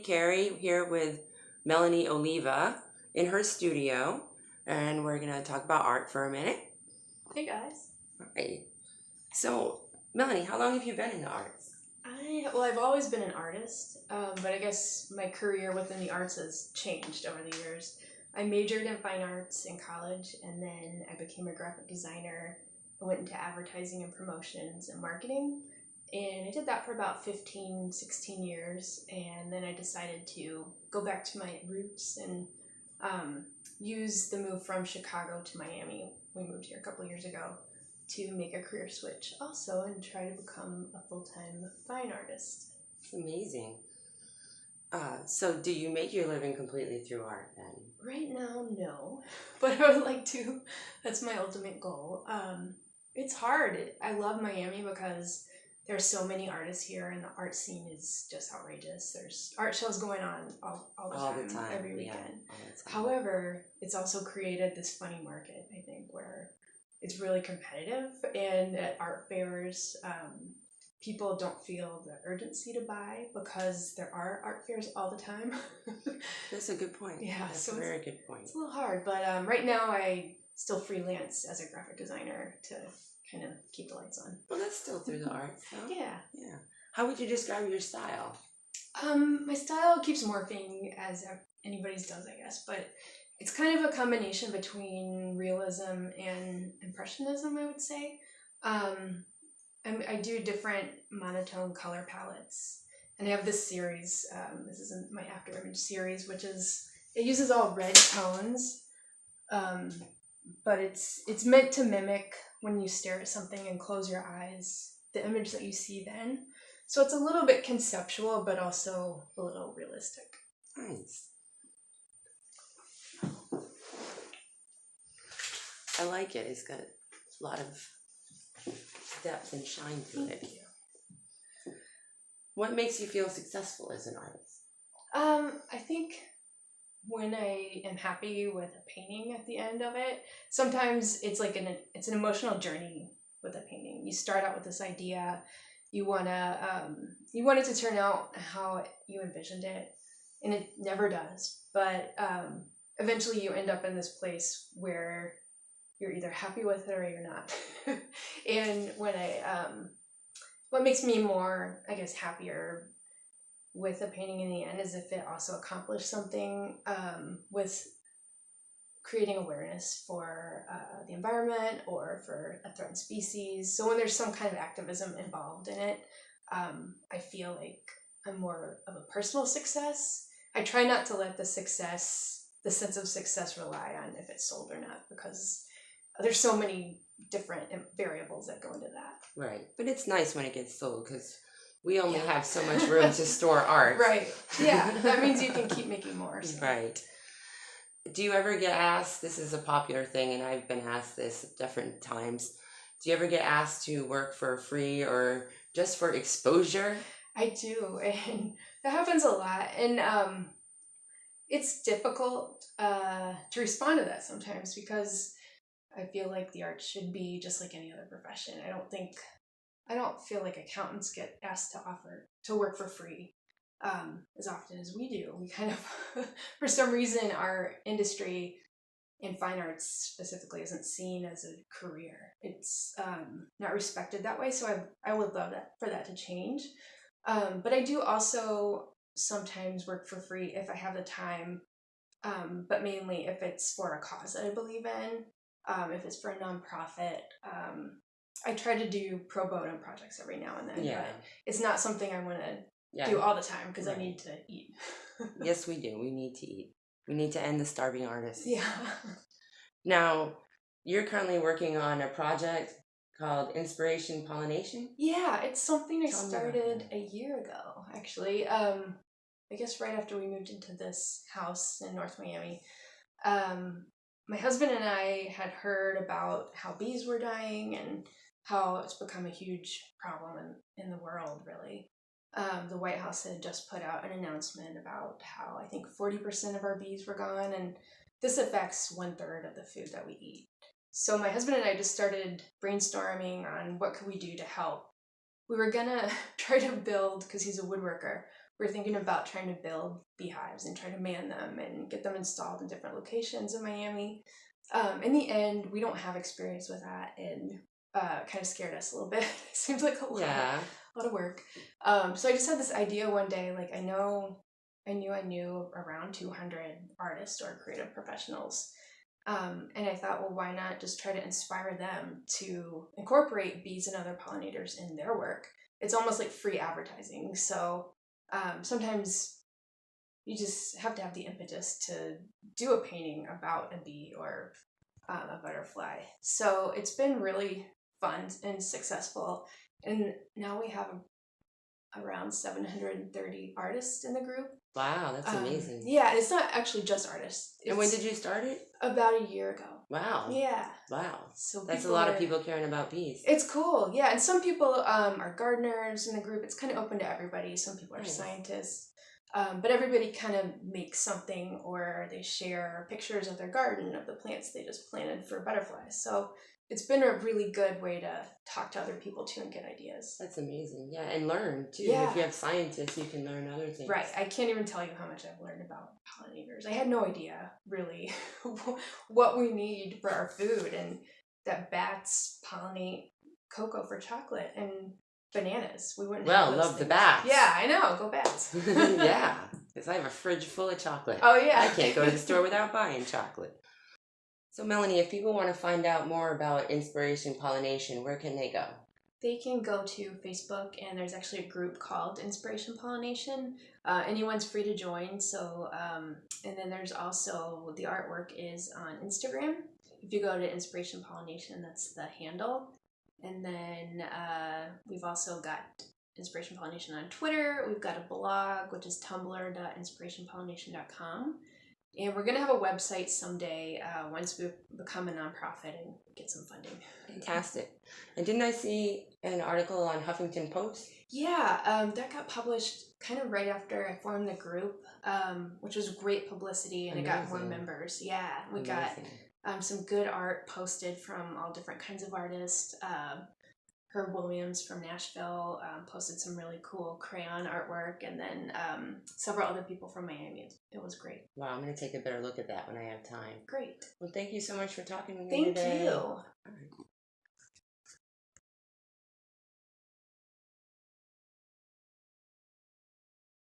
Carrie here with Melanie Oliva in her studio, and we're gonna talk about art for a minute. Hey guys. Right. So, Melanie, how long have you been in the arts? I've always been an artist, but I guess my career within the arts has changed over the years. I majored in fine arts in college, and then I became a graphic designer. I went into advertising and promotions and marketing, and I did that for about 15, 16 years, and then I decided to go back to my roots and use the move from Chicago to Miami. We moved here a couple years ago to make a career switch also and try to become a full-time fine artist. It's amazing. So do you make your living completely through art then? Right now, no, but I would like to. That's my ultimate goal. It's hard. I love Miami because there's so many artists here, and the art scene is just outrageous. There's art shows going on all the time, every weekend. All the time. However, it's also created this funny market, I think, where it's really competitive, and at art fairs, people don't feel the urgency to buy because there are art fairs all the time. That's a good point. Yeah, That's so a very good point. It's a little hard, but right now I still freelance as a graphic designer to kind of keep the lights on. Well, that's still through the arts, though. Yeah. How would you describe your style? My style keeps morphing as anybody's does, I guess, but it's kind of a combination between realism and impressionism, I would say. I do different monotone color palettes, and I have this series. This is my After Image series, which it uses all red tones, but it's meant to mimic when you stare at something and close your eyes, the image that you see then. So it's a little bit conceptual, but also a little realistic. Nice. I like it. It's got a lot of depth and shine to it. What makes you feel successful as an artist? I think when I am happy with a painting at the end of it, sometimes it's like it's an emotional journey with a painting. You start out with this idea, you want it to turn out how you envisioned it, and it never does. But eventually you end up in this place where you're either happy with it or you're not. And what makes me more, I guess, happier with a painting in the end is if it also accomplished something with creating awareness for the environment or for a threatened species. So when there's some kind of activism involved in it, I feel like I'm more of a personal success. I try not to let the sense of success rely on if it's sold or not, because there's so many different variables that go into that. Right. But it's nice when it gets sold because we only have so much room to store art. Right. Yeah. That means you can keep making more. So. Right. Do you ever get asked, this is a popular thing and I've been asked this at different times, do you ever get asked to work for free or just for exposure? I do, and that happens a lot. And it's difficult to respond to that sometimes because I feel like the arts should be just like any other profession. I don't feel like accountants get asked to work for free as often as we do. We kind of, for some reason, our industry in fine arts specifically isn't seen as a career. It's not respected that way. So I would love for that to change. But I do also sometimes work for free if I have the time, but mainly if it's for a cause that I believe in. If it's for a nonprofit, I try to do pro bono projects every now and then, but it's not something I want to do all the time because I need to eat. Yes, we do. We need to eat. We need to end the starving artists. Yeah. Now, you're currently working on a project called Inspiration-Pollination? Yeah, it's something I started a year ago, actually. I guess right after we moved into this house in North Miami. My husband and I had heard about how bees were dying and how it's become a huge problem in the world, really. The White House had just put out an announcement about how I think 40% of our bees were gone, and this affects 1/3 of the food that we eat. So my husband and I just started brainstorming on what could we do to help. We were gonna try to build, because he's a woodworker, we're thinking about trying to build beehives and try to man them and get them installed in different locations in Miami. In the end, we don't have experience with that, and kind of scared us a little bit. It seems like a lot of work. So I just had this idea one day, like I knew around 200 artists or creative professionals. And I thought, well, why not just try to inspire them to incorporate bees and other pollinators in their work? It's almost like free advertising. So sometimes you just have to have the impetus to do a painting about a bee or a butterfly. So it's been really fun and successful. And now we have around 730 artists in the group. Wow, that's amazing. Yeah, it's not actually just artists. And when did you start it? About a year ago. Wow. Yeah. Wow. So that's a lot of people caring about bees. It's cool, yeah. And some people are gardeners in the group. It's kind of open to everybody. Some people are scientists. But everybody kind of makes something, or they share pictures of their garden, of the plants they just planted for butterflies. So it's been a really good way to talk to other people too and get ideas. That's amazing. Yeah, and learn too. Yeah. If you have scientists, you can learn other things. Right. I can't even tell you how much I've learned about pollinators. I had no idea really what we need for our food, and that bats pollinate cocoa for chocolate and bananas. We wouldn't have those love things. The bats. Yeah, I know. Go bats. Yeah, because I have a fridge full of chocolate. Oh yeah. I can't go to the store without buying chocolate. So Melanie, if people want to find out more about Inspiration Pollination, where can they go? They can go to Facebook, and there's actually a group called Inspiration Pollination. Anyone's free to join. So, and then there's also the artwork is on Instagram. If you go to Inspiration Pollination, that's the handle. And then we've also got Inspiration Pollination on Twitter. We've got a blog, which is tumblr.inspirationpollination.com. And we're going to have a website someday once we become a nonprofit and get some funding. Fantastic. And didn't I see an article on Huffington Post? Yeah, that got published kind of right after I formed the group, which was great publicity, and it got more members. Yeah, we got some good art posted from all different kinds of artists. Herb Williams from Nashville posted some really cool crayon artwork, and then several other people from Miami. It was great. Wow, I'm going to take a better look at that when I have time. Great. Well, thank you so much for talking with me today. Thank you. All right.